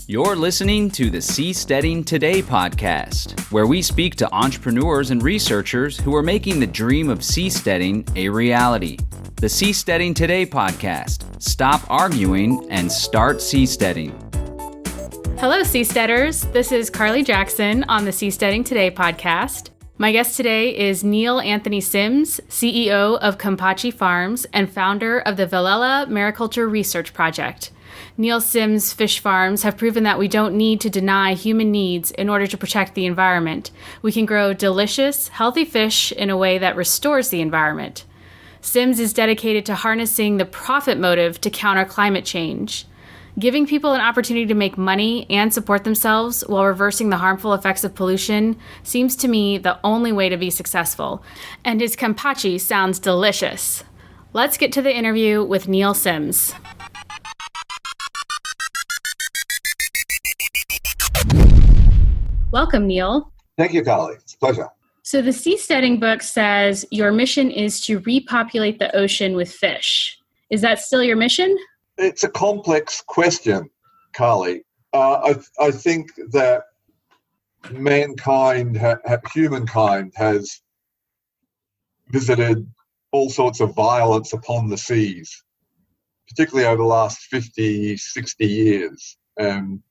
You're listening to the Seasteading Today podcast, where we speak to entrepreneurs and researchers who are making the dream of seasteading a reality. The Seasteading Today podcast. Stop arguing and start seasteading. Hello, seasteaders. This is Carly Jackson on the Seasteading Today podcast. My guest today is Neil Anthony Sims, CEO of Kampachi Farms and founder of the Velella Mariculture Research Project. Neil Sims' fish farms have proven that we don't need to deny human needs in order to protect the environment. We can grow delicious, healthy fish in a way that restores the environment. Sims is dedicated to harnessing the profit motive to counter climate change. Giving people an opportunity to make money and support themselves while reversing the harmful effects of pollution seems to me the only way to be successful. And his Kampachi sounds delicious. Let's get to the interview with Neil Sims. Welcome, Neil. Thank you, Carly. It's a pleasure. So the Seasteading book says your mission is to repopulate the ocean with fish. Is that still your mission? It's a complex question, Carly. I think that humankind has visited all sorts of violence upon the seas, particularly over the last 50, 60 years. And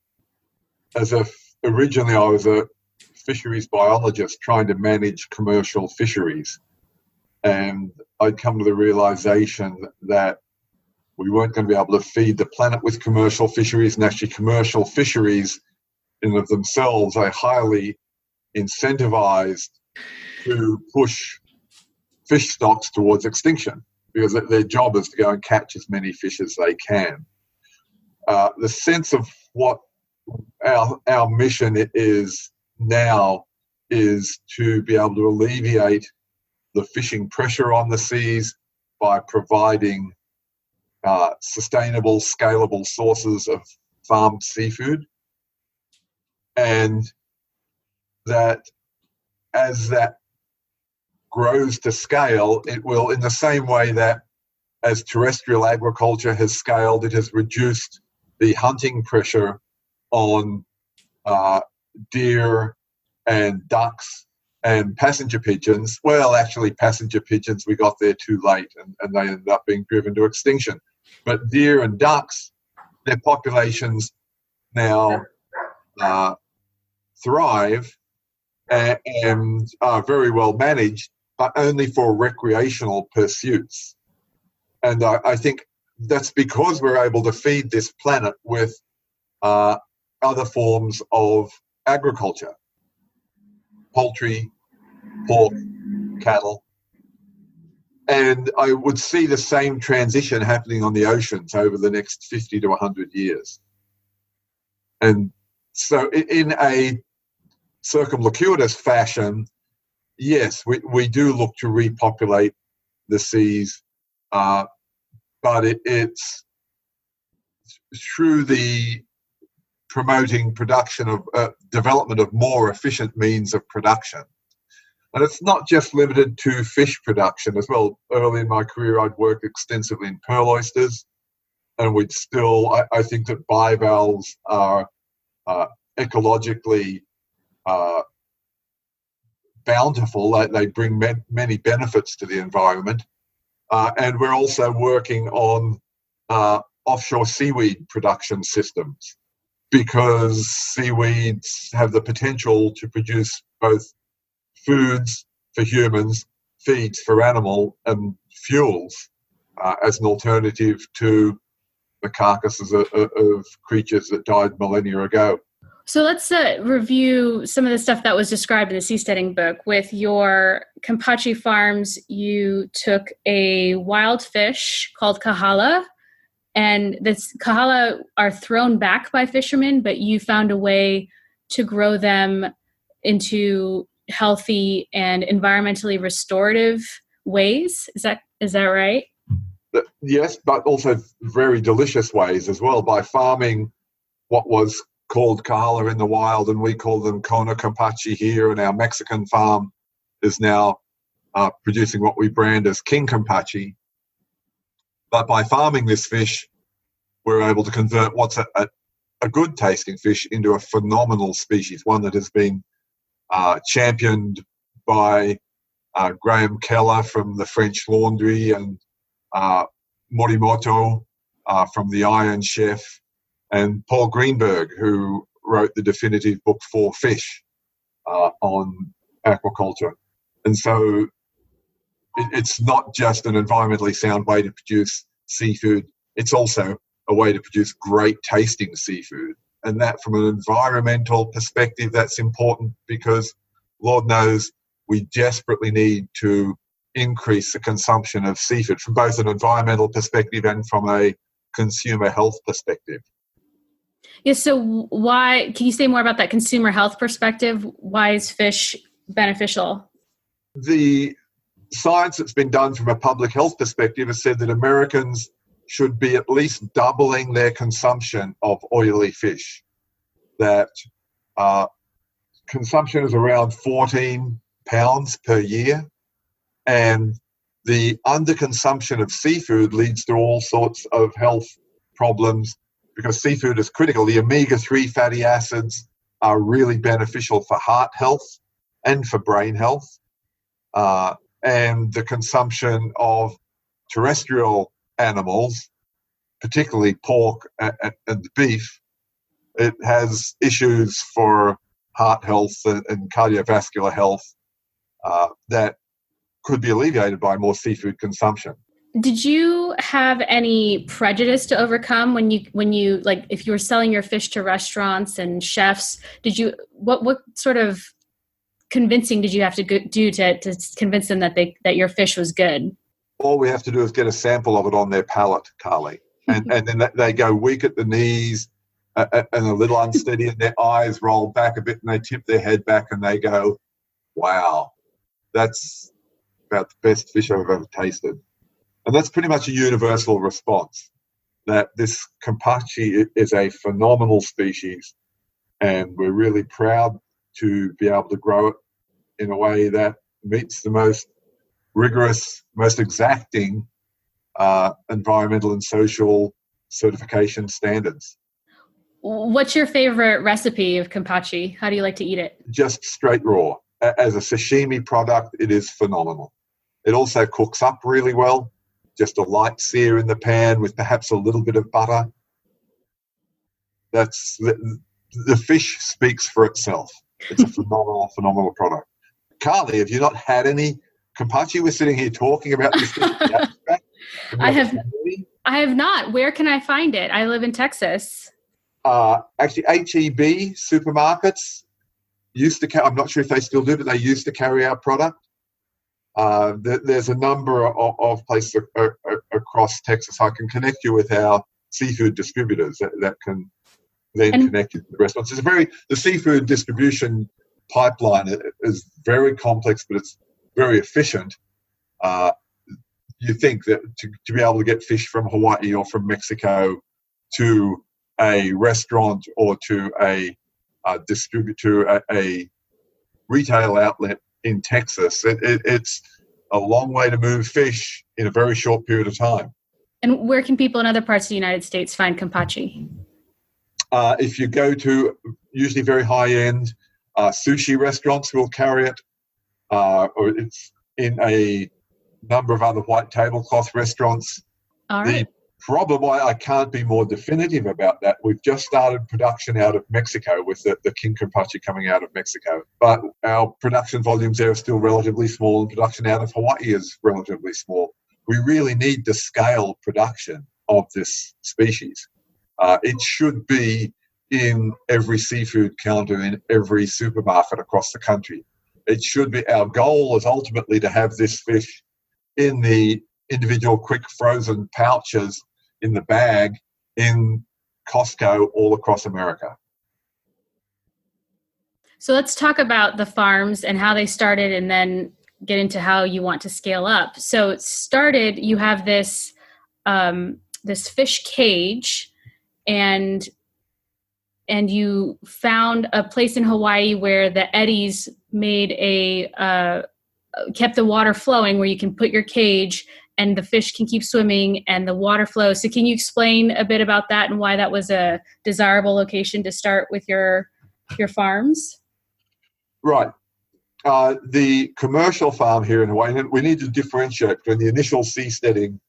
originally I was a fisheries biologist trying to manage commercial fisheries. And I'd come to the realization that we weren't going to be able to feed the planet with commercial fisheries, and actually commercial fisheries in of themselves are highly incentivized to push fish stocks towards extinction because their job is to go and catch as many fish as they can. The sense of what our mission is now is to be able to alleviate the fishing pressure on the seas by providing sustainable, scalable sources of farmed seafood, and that as that grows to scale, it will, in the same way that as terrestrial agriculture has scaled, it has reduced the hunting pressure on deer and ducks and passenger pigeons. Well, actually, passenger pigeons, we got there too late and they ended up being driven to extinction. But deer and ducks, their populations now thrive and are very well managed, but only for recreational pursuits. And I think that's because we're able to feed this planet with other forms of agriculture, poultry, pork, cattle. And I would see the same transition happening on the oceans over the next 50 to 100 years. And so in a circumlocuitous fashion, yes, we do look to repopulate the seas, but it's through the promoting production of development of more efficient means of production. And it's not just limited to fish production as well. Early in my career, I'd worked extensively in pearl oysters, and I think that bivalves are ecologically bountiful. They bring many benefits to the environment. And we're also working on offshore seaweed production systems, because seaweeds have the potential to produce both foods for humans, feeds for animal, and fuels as an alternative to the carcasses of creatures that died millennia ago. So let's review some of the stuff that was described in the Seasteading book. With your Kampachi Farms, you took a wild fish called kahala, and this kahala are thrown back by fishermen, but you found a way to grow them into healthy and environmentally restorative ways. Is that right? Yes, but also very delicious ways as well, by farming what was called kahala in the wild, and we call them Kona Kampachi here, and our Mexican farm is now producing what we brand as King Kampachi. But by farming this fish, we're able to convert what's a a good tasting fish into a phenomenal species, one that has been championed by Graham Keller from the French Laundry and Morimoto from the Iron Chef, and Paul Greenberg, who wrote the definitive book for fish on aquaculture. And so it's not just an environmentally sound way to produce seafood, it's also a way to produce great tasting seafood. And that, from an environmental perspective, that's important because Lord knows we desperately need to increase the consumption of seafood from both an environmental perspective and from a consumer health perspective. Yes. So why, can you say more about that consumer health perspective? Why is fish beneficial? The science that's been done from a public health perspective has said that Americans should be at least doubling their consumption of oily fish. That consumption is around 14 pounds per year, and the underconsumption of seafood leads to all sorts of health problems because seafood is critical. The omega-3 fatty acids are really beneficial for heart health and for brain health. And the consumption of terrestrial animals, particularly pork and beef, it has issues for heart health and cardiovascular health that could be alleviated by more seafood consumption. Did you have any prejudice to overcome when you like, if you were selling your fish to restaurants and chefs? What sort of convincing did you have to do to convince them that your fish was good? All we have to do is get a sample of it on their palate, Carly, and then they go weak at the knees and a little unsteady, and their eyes roll back a bit, and they tip their head back, and they go, "Wow, that's about the best fish I've ever tasted." And that's pretty much a universal response, that this Kampachi is a phenomenal species, and we're really proud to be able to grow it in a way that meets the most rigorous, most exacting environmental and social certification standards. What's your favorite recipe of Kampachi? How do you like to eat it? Just straight raw. As a sashimi product, it is phenomenal. It also cooks up really well. Just a light sear in the pan with perhaps a little bit of butter. That's the fish speaks for itself. It's a phenomenal product. Carly, have you not had any Kampachi? We're sitting here talking about this fish. I have not. Where can I find it? I live in Texas. Actually, H-E-B supermarkets used to, I'm not sure if they still do, but they used to carry our product. There's a number of places across Texas. I can connect you with our seafood distributors that can then connect you to the restaurants. The seafood distribution pipeline is very complex, but it's very efficient. You think that to be able to get fish from Hawaii or from Mexico to a restaurant or to a distributor, a retail outlet in Texas, it's a long way to move fish in a very short period of time. And where can people in other parts of the United States find Kampachi? If you go to usually very high-end sushi restaurants, will carry it, or it's in a number of other white tablecloth restaurants. All right. The problem, I can't be more definitive about that. We've just started production out of Mexico with the King Kampachi coming out of Mexico. But our production volumes there are still relatively small, and production out of Hawaii is relatively small. We really need to scale production of this species. It should be in every seafood counter in every supermarket across the country. It should be, our goal is ultimately to have this fish in the individual quick frozen pouches in the bag in Costco all across America. So let's talk about the farms and how they started, and then get into how you want to scale up. So it started, you have this this fish cage, and you found a place in Hawaii where the eddies made kept the water flowing, where you can put your cage and the fish can keep swimming and the water flows. So can you explain a bit about that and why that was a desirable location to start with your farms? Right. The commercial farm here in Hawaii, and we need to differentiate between the initial seasteading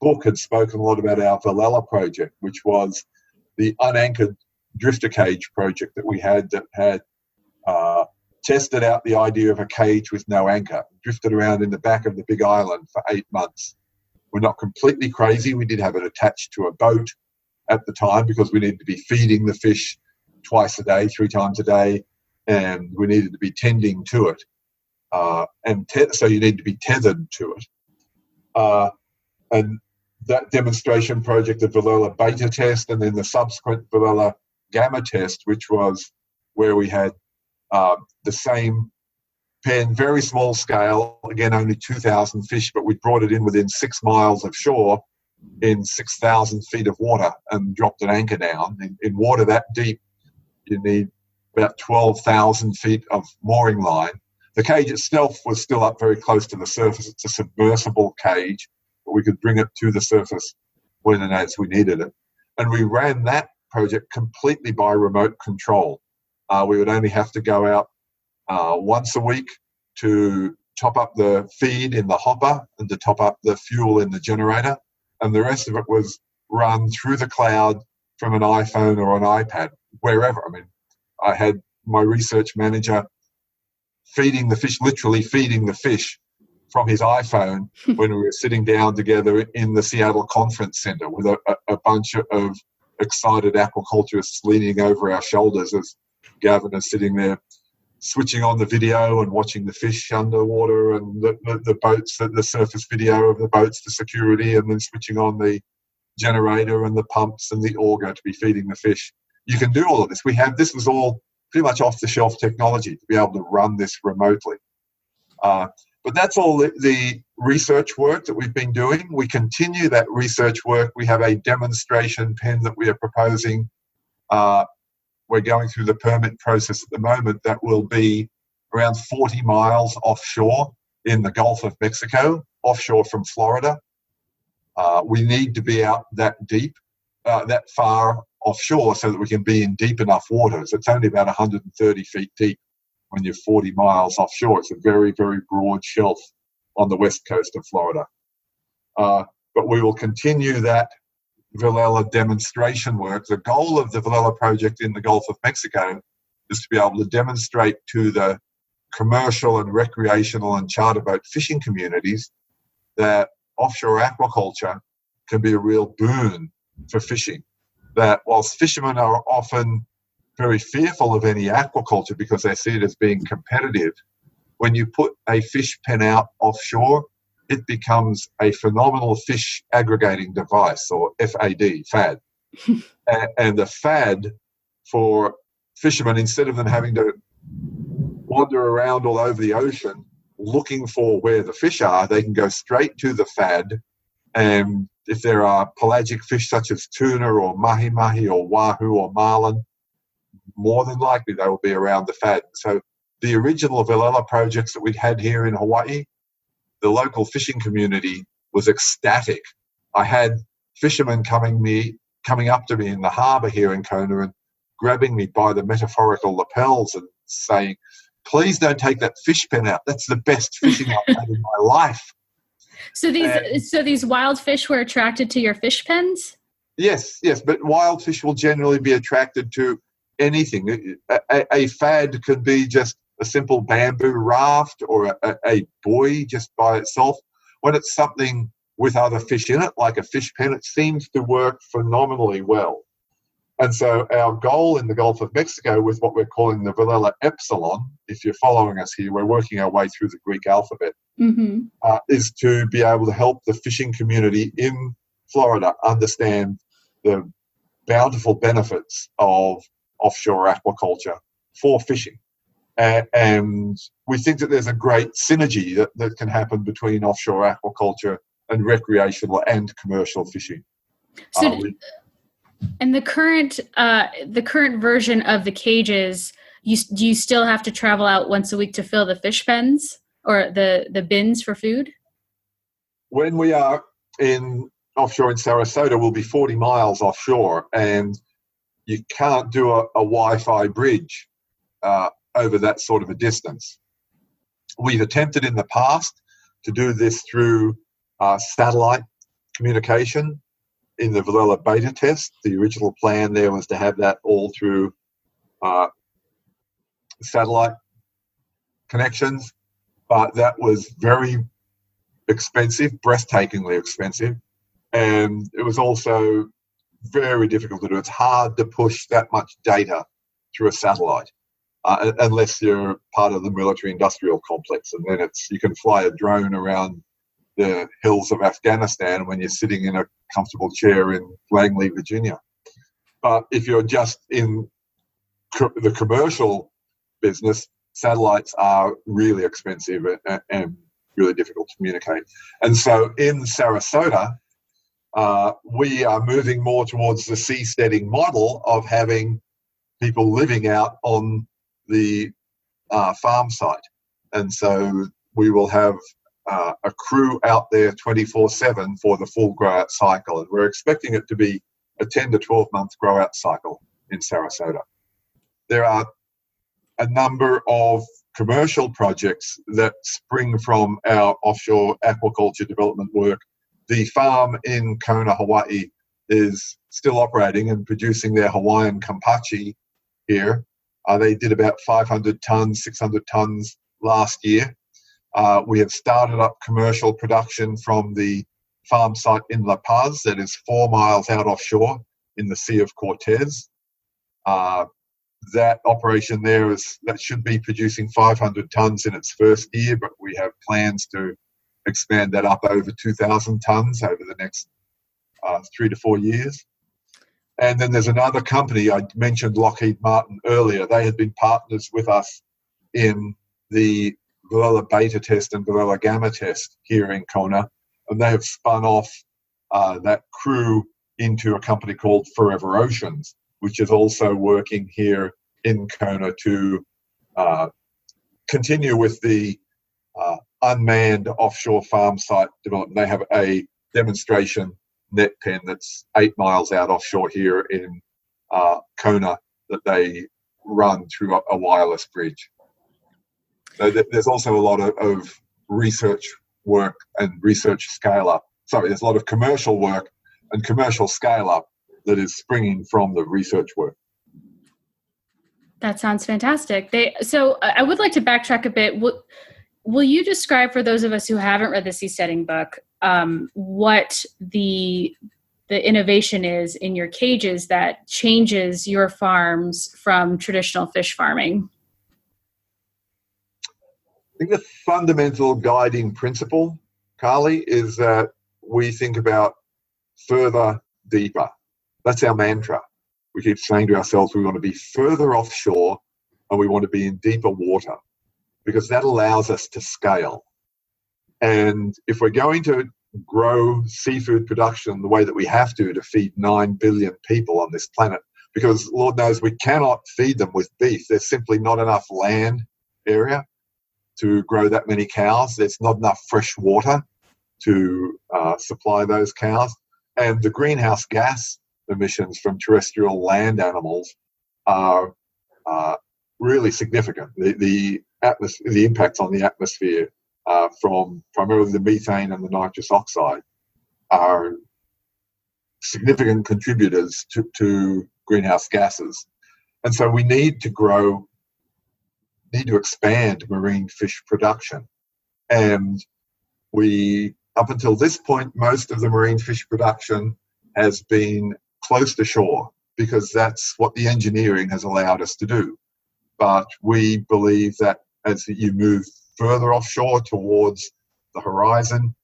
book had spoken a lot about our Velella project, which was the unanchored drifter cage project that we had that had tested out the idea of a cage with no anchor, drifted around in the back of the big island for 8 months. We're not completely crazy. We did have it attached to a boat at the time because we needed to be feeding the fish twice a day, 3 times a day, and we needed to be tending to it. So you need to be tethered to it. And that demonstration project, the Velella beta test, and then the subsequent Velella gamma test, which was where we had the same pen, very small scale, again, only 2,000 fish, but we brought it in within 6 miles of shore in 6,000 feet of water and dropped an anchor down. In water that deep, you need about 12,000 feet of mooring line. The cage itself was still up very close to the surface. It's a submersible cage, but we could bring it to the surface when and as we needed it. And we ran that project completely by remote control. We would only have to go out once a week to top up the feed in the hopper and to top up the fuel in the generator. And the rest of it was run through the cloud from an iPhone or an iPad, wherever. I mean, I had my research manager feeding the fish, literally feeding the fish from his iPhone when we were sitting down together in the Seattle Conference Center with a bunch of excited aquaculturists leaning over our shoulders as Gavin is sitting there switching on the video and watching the fish underwater and the boats, the surface video of the boats for security, and then switching on the generator and the pumps and the auger to be feeding the fish. You can do all of this. This was all pretty much off-the-shelf technology to be able to run this remotely. But that's all the research work that we've been doing. We continue that research work. We have a demonstration pen that we are proposing. We're going through the permit process at the moment that will be around 40 miles offshore in the Gulf of Mexico, offshore from Florida. We need to be out that deep, that far offshore so that we can be in deep enough waters. It's only about 130 feet deep when you're 40 miles offshore. It's a very, very broad shelf on the west coast of Florida. But we will continue that Velella demonstration work. The goal of the Velella project in the Gulf of Mexico is to be able to demonstrate to the commercial and recreational and charter boat fishing communities that offshore aquaculture can be a real boon for fishing. That whilst fishermen are often very fearful of any aquaculture because they see it as being competitive, when you put a fish pen out offshore, it becomes a phenomenal fish aggregating device, or FAD. And the FAD for fishermen, instead of them having to wander around all over the ocean looking for where the fish are, they can go straight to the FAD. And if there are pelagic fish such as tuna or mahi-mahi or wahoo or marlin, more than likely they will be around the FAD. So the original Velella projects that we had here in Hawaii, the local fishing community was ecstatic. I had fishermen coming up to me in the harbour here in Kona and grabbing me by the metaphorical lapels and saying, "Please don't take that fish pen out. That's the best fishing I've had in my life." So these wild fish were attracted to your fish pens? Yes, but wild fish will generally be attracted to anything. A FAD could be just a simple bamboo raft or a buoy just by itself. When it's something with other fish in it, like a fish pen, it seems to work phenomenally well. And so our goal in the Gulf of Mexico with what we're calling the Velella Epsilon, if you're following us here, we're working our way through the Greek alphabet, is to be able to help the fishing community in Florida understand the bountiful benefits of offshore aquaculture for fishing. And we think that there's a great synergy that can happen between offshore aquaculture and recreational and commercial fishing. So, and the current version of the cages, do you still have to travel out once a week to fill the fish pens or the bins for food? when we are offshore in Sarasota, we'll be 40 miles offshore, and you can't do a Wi-Fi bridge over that sort of a distance. We've attempted in the past to do this through satellite communication in the Villela beta test. The original plan there was to have that all through satellite connections, but that was very expensive, breathtakingly expensive, and it was also very difficult to do. It's hard to push that much data through a satellite unless you're part of the military-industrial complex, and then you can fly a drone around the hills of Afghanistan when you're sitting in a comfortable chair in Langley, Virginia. But if you're just in the commercial business, satellites are really expensive and really difficult to communicate. And so in Sarasota, we are moving more towards the seasteading model of having people living out on the farm site. And so we will have a crew out there 24/7 for the full grow-out cycle. And we're expecting it to be a 10 to 12-month grow-out cycle in Sarasota. There are a number of commercial projects that spring from our offshore aquaculture development work. The farm in Kona, Hawaii is still operating and producing their Hawaiian Kampachi here. They did about 500 tons, 600 tons last year. We have started up commercial production from the farm site in La Paz that is 4 miles out offshore in the Sea of Cortez. That operation there that should be producing 500 tons in its first year, but we have plans to expand that up over 2,000 tons over the next 3 to 4 years. And then there's another company, I mentioned Lockheed Martin earlier. They had been partners with us in the Villela beta test and Villela gamma test here in Kona, and they have spun off that crew into a company called Forever Oceans, which is also working here in Kona to continue with the unmanned offshore farm site development. They have a demonstration net pen that's 8 miles out offshore here in Kona that they run through a wireless bridge. So there's also a lot of research work and research scale-up. There's a lot of commercial work and commercial scale-up that is springing from the research work. That sounds fantastic. So I would like to backtrack a bit. Will you describe for those of us who haven't read the seasteading book what the innovation is in your cages that changes your farms from traditional fish farming? I think the fundamental guiding principle, Carly, is that we think about further, deeper. That's our mantra. We keep saying to ourselves we want to be further offshore and we want to be in deeper water because that allows us to scale. And if we're going to grow seafood production the way that we have to feed 9 billion people on this planet, because Lord knows we cannot feed them with beef. There's simply not enough land area to grow that many cows. There's not enough fresh water to supply those cows. And the greenhouse gas emissions from terrestrial land animals are really significant. The impacts on the atmosphere from primarily the methane and the nitrous oxide are significant contributors to greenhouse gases. And so we need to expand marine fish production. And up until this point, most of the marine fish production has been close to shore because that's what the engineering has allowed us to do. But we believe that as you move further offshore towards the horizon,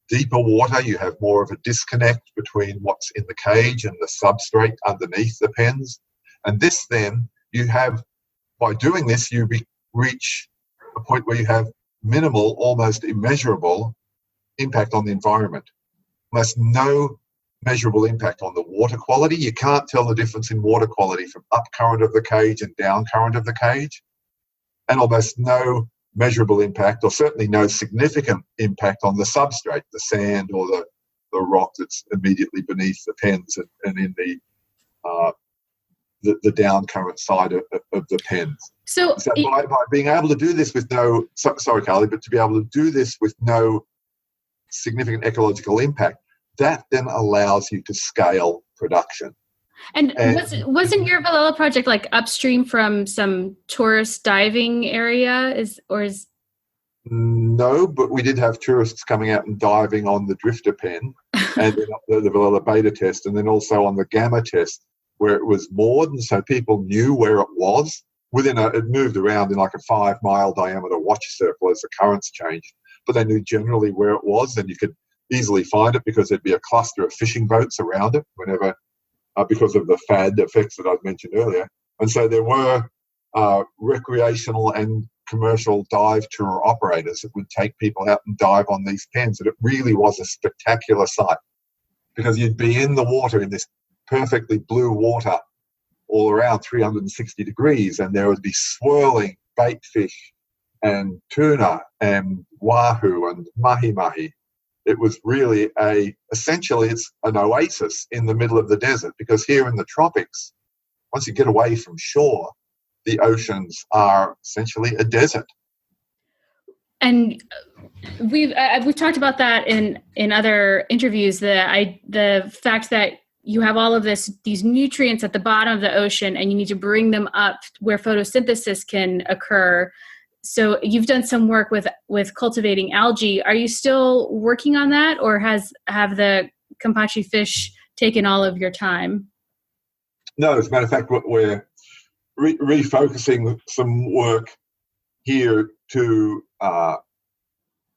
deeper water, you have more of a disconnect between what's in the cage and the substrate underneath the pens. And this then, by doing this, you reach a point where you have minimal, almost immeasurable impact on the environment. Almost no measurable impact on the water quality. You can't tell the difference in water quality from up current of the cage and down current of the cage. And almost no measurable impact, or certainly no significant impact on the substrate, the sand or the rock that's immediately beneath the pens and in the down current side of the pens. So by being able to do this with sorry, Carly, but to be able to do this with no significant ecological impact, that then allows you to scale production. And wasn't your Velella project like upstream from some tourist diving area? No, but we did have tourists coming out and diving on the drifter pen and the Velella beta test, and then also on the gamma test where it was moored, and so people knew where it was. It moved around in like a 5-mile diameter watch circle as the currents changed, but they knew generally where it was, and you could easily find it because there'd be a cluster of fishing boats around it whenever, because of the FAD effects that I've mentioned earlier. And so there were recreational and commercial dive tour operators that would take people out and dive on these pens, and it really was a spectacular sight because you'd be in the water in this perfectly blue water all around 360 degrees, and there would be swirling bait fish and tuna and wahoo and mahi-mahi. It was really essentially it's an oasis in the middle of the desert, because here in the tropics, once you get away from shore, the oceans are essentially a desert. And we've talked about that in other interviews. The fact that you have all of these nutrients at the bottom of the ocean, and you need to bring them up where photosynthesis can occur. So you've done some work with cultivating algae. Are you still working on that, or have the Kampachi fish taken all of your time? No, as a matter of fact, we're refocusing some work here to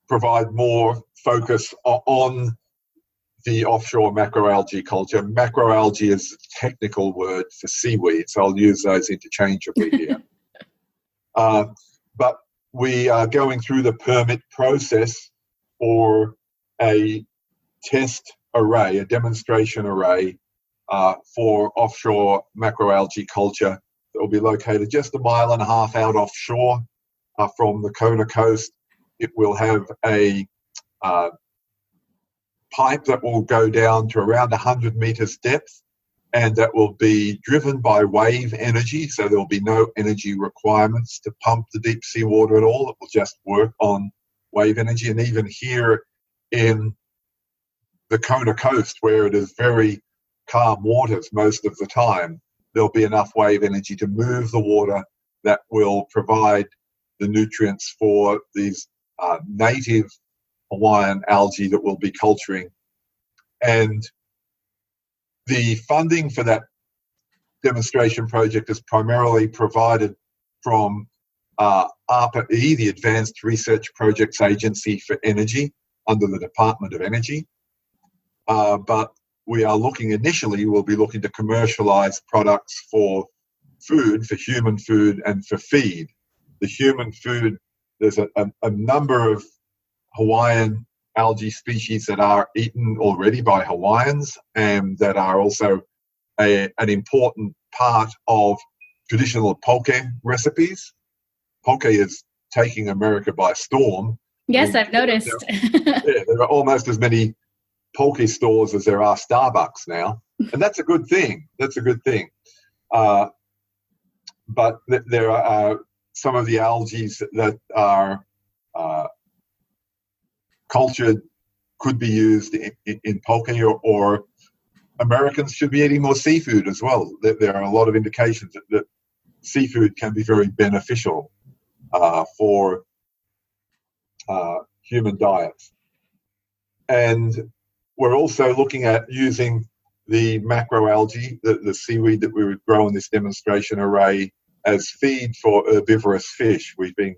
provide more focus on the offshore macroalgae culture. Macroalgae is a technical word for seaweed, so I'll use those interchangeably here. But we are going through the permit process for a test array, a demonstration array for offshore macroalgae culture that will be located just 1.5 miles out offshore from the Kona coast. It will have a pipe that will go down to around 100 meters depth, and that will be driven by wave energy, so there will be no energy requirements to pump the deep sea water at all. It will just work on wave energy. And even here in the Kona coast, where it is very calm waters most of the time, there'll be enough wave energy to move the water that will provide the nutrients for these native Hawaiian algae that we'll be culturing. And the funding for that demonstration project is primarily provided from ARPA-E, the Advanced Research Projects Agency for Energy, under the Department of Energy. But we are we'll be looking to commercialize products for food, for human food, and for feed. The human food, there's a number of Hawaiian algae species that are eaten already by Hawaiians, and that are also an important part of traditional poke recipes. Poke is taking America by storm. Yes, I've noticed. There are almost as many poke stores as there are Starbucks now, and that's a good thing. But there are some of the algae that are cultured could be used in poke, or Americans should be eating more seafood as well. There are a lot of indications that seafood can be very beneficial for human diets. And we're also looking at using the macroalgae, the seaweed that we would grow in this demonstration array, as feed for herbivorous fish. We've been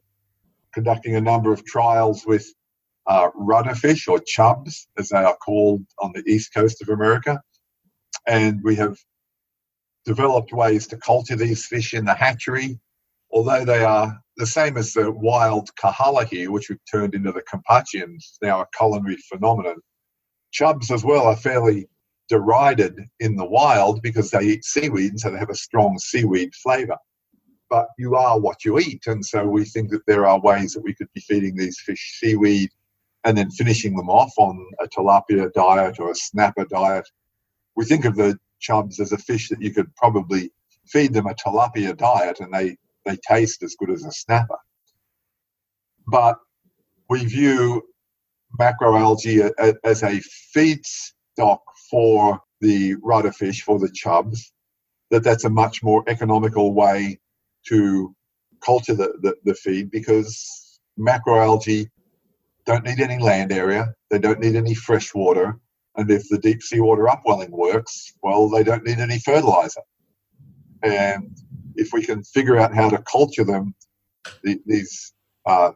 conducting a number of trials with rudderfish, or chubs as they are called on the east coast of America, and we have developed ways to culture these fish in the hatchery. Although they are the same as the wild kahala here, which we've turned into the Kampachi, and it's now a culinary phenomenon, chubs as well are fairly derided in the wild because they eat seaweed, and so they have a strong seaweed flavour. but you are what you eat. And so we think that there are ways that we could be feeding these fish seaweed and then finishing them off on a tilapia diet or a snapper diet. We think of the chubs as a fish that you could probably feed them a tilapia diet and they taste as good as a snapper. But we view macroalgae as a feedstock for the rudder fish, for the chubs, that's a much more economical way to culture the feed, because macroalgae don't need any land area, they don't need any fresh water, and if the deep seawater upwelling works, well, they don't need any fertilizer. And if we can figure out how to culture them, these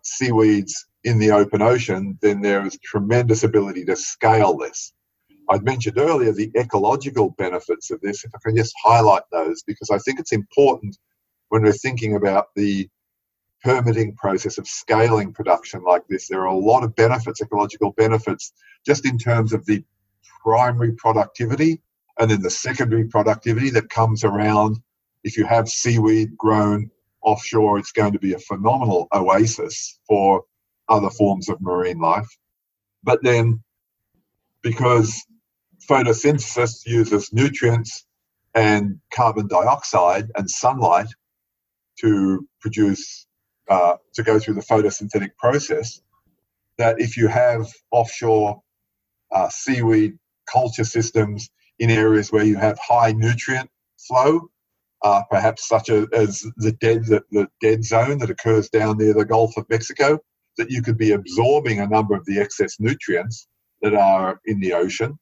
seaweeds in the open ocean, then there is tremendous ability to scale this. I'd mentioned earlier the ecological benefits of this, if I can just highlight those, because I think it's important when we're thinking about the permitting process of scaling production like this. There are a lot of benefits, ecological benefits, just in terms of the primary productivity and then the secondary productivity that comes around. If you have seaweed grown offshore, it's going to be a phenomenal oasis for other forms of marine life. But then, because photosynthesis uses nutrients and carbon dioxide and sunlight to produce, to go through the photosynthetic process, that if you have offshore seaweed culture systems in areas where you have high nutrient flow, perhaps such as the dead zone that occurs down near the Gulf of Mexico, that you could be absorbing a number of the excess nutrients that are in the ocean.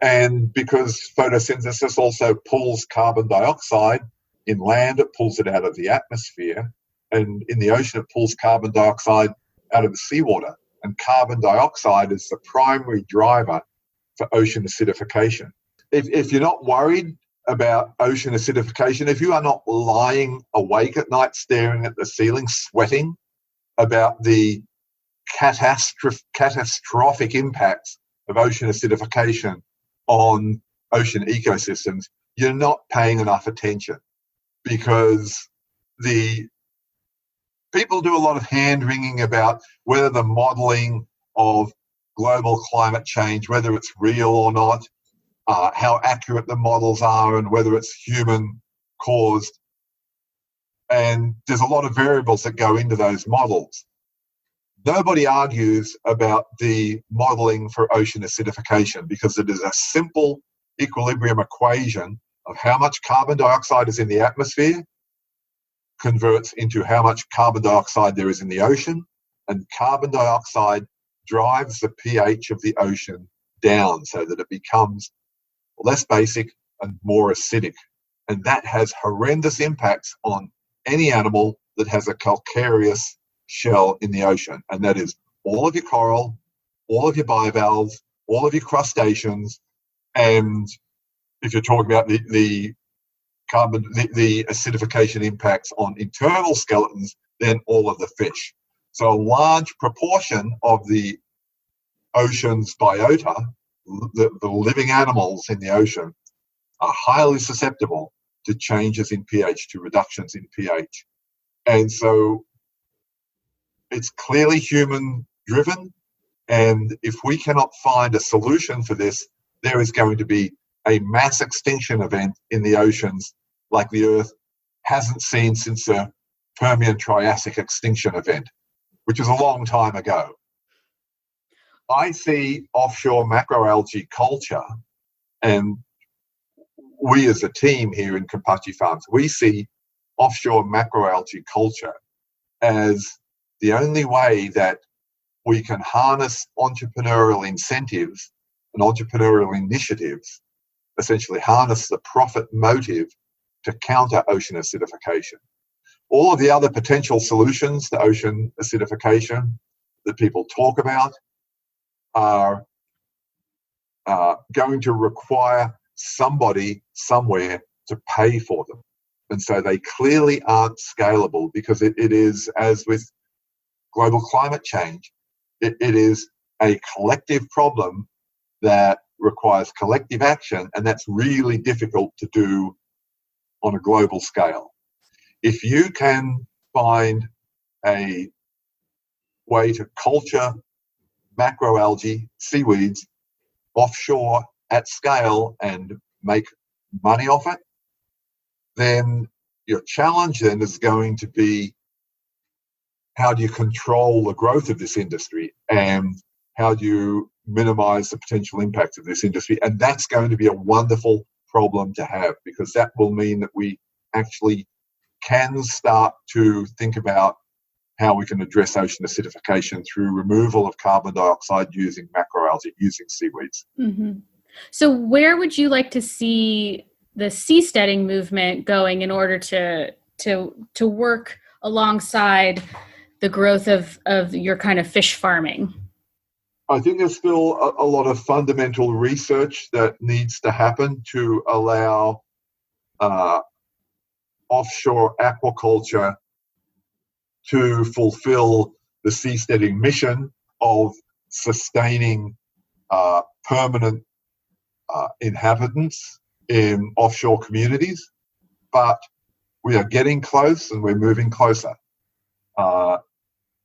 And because photosynthesis also pulls carbon dioxide in land, it pulls it out of the atmosphere, and in the ocean it pulls carbon dioxide out of the seawater. And carbon dioxide is the primary driver for ocean acidification. If you're not worried about ocean acidification, if you are not lying awake at night staring at the ceiling, sweating about the catastrophic impacts of ocean acidification on ocean ecosystems, you're not paying enough attention, because the people do a lot of hand-wringing about whether the modelling of global climate change, whether it's real or not, how accurate the models are, and whether it's human-caused. And there's a lot of variables that go into those models. Nobody argues about the modelling for ocean acidification, because it is a simple equilibrium equation of how much carbon dioxide is in the atmosphere converts into how much carbon dioxide there is in the ocean, and carbon dioxide drives the pH of the ocean down so that it becomes less basic and more acidic. And that has horrendous impacts on any animal that has a calcareous shell in the ocean. And that is all of your coral, all of your bivalves, all of your crustaceans, and if you're talking about the acidification impacts on internal skeletons, then all of the fish. So a large proportion of the ocean's biota, the living animals in the ocean, are highly susceptible to changes in pH, to reductions in pH. And so it's clearly human driven. And if we cannot find a solution for this, there is going to be a mass extinction event in the oceans like the Earth hasn't seen since the Permian-Triassic extinction event, which was a long time ago. I see offshore macroalgae culture, and we as a team here in Kampachi Farms, we see offshore macroalgae culture as the only way that we can harness entrepreneurial incentives and entrepreneurial initiatives, essentially harness the profit motive to counter ocean acidification. All of the other potential solutions to ocean acidification that people talk about are going to require somebody somewhere to pay for them. And so they clearly aren't scalable, because it is, as with global climate change, it is a collective problem that requires collective action, and that's really difficult to do on a global scale. If you can find a way to culture macroalgae, seaweeds, offshore at scale and make money off it, then your challenge then is going to be, how do you control the growth of this industry, and how do you minimize the potential impacts of this industry? And that's going to be a wonderful problem to have, because that will mean that we actually can start to think about how we can address ocean acidification through removal of carbon dioxide using macroalgae, using seaweeds. Mm-hmm. So where would you like to see the seasteading movement going in order to work alongside the growth of your kind of fish farming? I think there's still a lot of fundamental research that needs to happen to allow offshore aquaculture to fulfill the seasteading mission of sustaining permanent inhabitants in offshore communities. But we are getting close, and we're moving closer.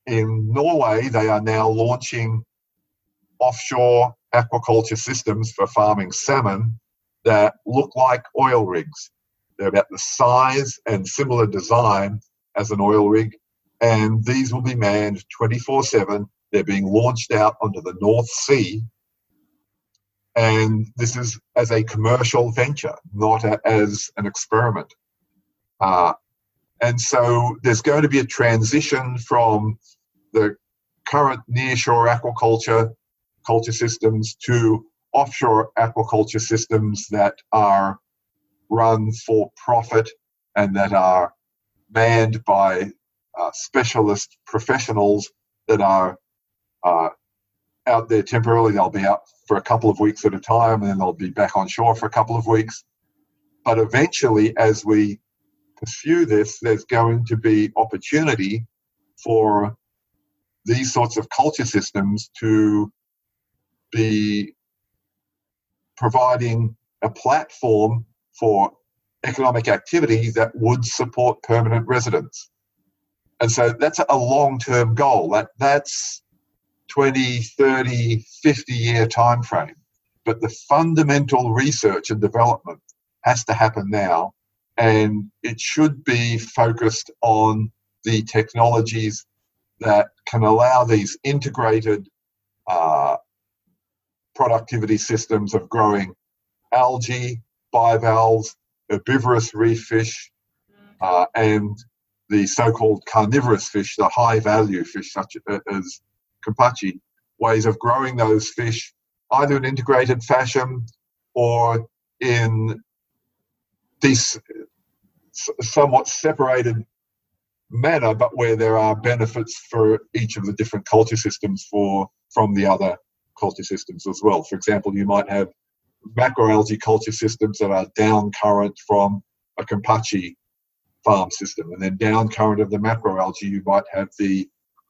In Norway, they are now launching offshore aquaculture systems for farming salmon that look like oil rigs. They're about the size and similar design as an oil rig, and these will be manned 24/7. They're being launched out onto the North Sea, and this is as a commercial venture, not as an experiment. And so there's going to be a transition from the current nearshore culture systems to offshore aquaculture systems that are run for profit and that are manned by specialist professionals that are out there temporarily. They'll be out for a couple of weeks at a time, and then they'll be back on shore for a couple of weeks. But eventually, as we pursue this, there's going to be opportunity for these sorts of culture systems to be providing a platform for economic activity that would support permanent residents. And so that's a long-term goal. That's 20, 30, 50-year time frame. But the fundamental research and development has to happen now, and it should be focused on the technologies that can allow these integrated productivity systems of growing algae, bivalves, herbivorous reef fish, and the so-called carnivorous fish, the high-value fish such as Kampachi, ways of growing those fish either in integrated fashion or in these somewhat separated manner, but where there are benefits for each of the different culture systems from the other culture systems as well. For example, you might have macroalgae culture systems that are down current from a Kampachi farm system, and then down current of the macroalgae you might have the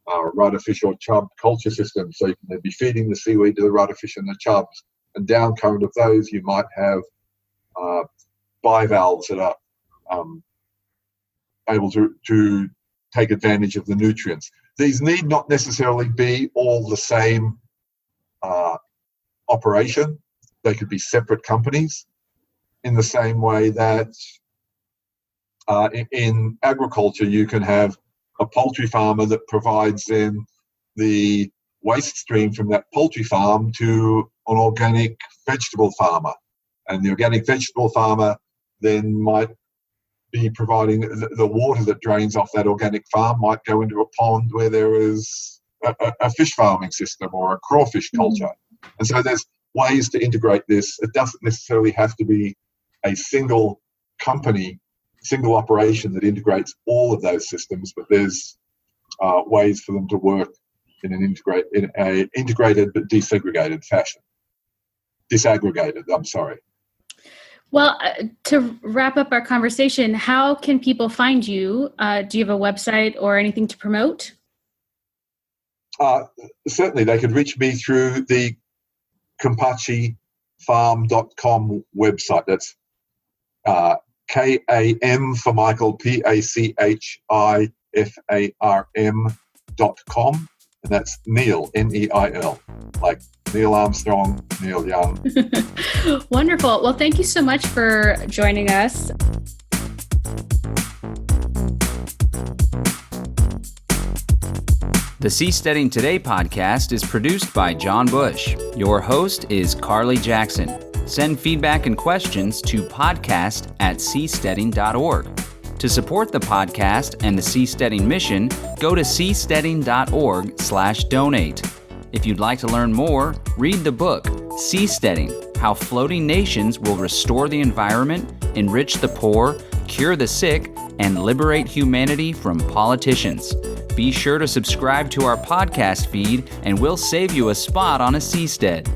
rudderfish or chub culture system, so you can be feeding the seaweed to the rudderfish and the chubs, and down current of those you might have bivalves that are able to take advantage of the nutrients. These need not necessarily be all the same operation. They could be separate companies, in the same way that in agriculture you can have a poultry farmer that provides then the waste stream from that poultry farm to an organic vegetable farmer, and the organic vegetable farmer then might be providing the water that drains off that organic farm might go into a pond where there is a fish farming system or a crawfish culture. And so there's ways to integrate this. It doesn't necessarily have to be a single company, single operation that integrates all of those systems, but there's ways for them to work in an integrated but desegregated fashion. Disaggregated, I'm sorry. Well, to wrap up our conversation, how can people find you? Do you have a website or anything to promote? Certainly, they could reach me through the KampachiFarm.com website. That's KAM for Michael, PACHIFARM.com. And that's Neil, Neil, like Neil Armstrong, Neil Young. Wonderful. Well, thank you so much for joining us. The Seasteading Today podcast is produced by John Bush. Your host is Carly Jackson. Send feedback and questions to podcast@seasteading.org. To support the podcast and the Seasteading mission, go to seasteading.org/donate. If you'd like to learn more, read the book, Seasteading: How Floating Nations Will Restore the Environment, Enrich the Poor, Cure the Sick, and Liberate Humanity from Politicians. Be sure to subscribe to our podcast feed, and we'll save you a spot on a seastead.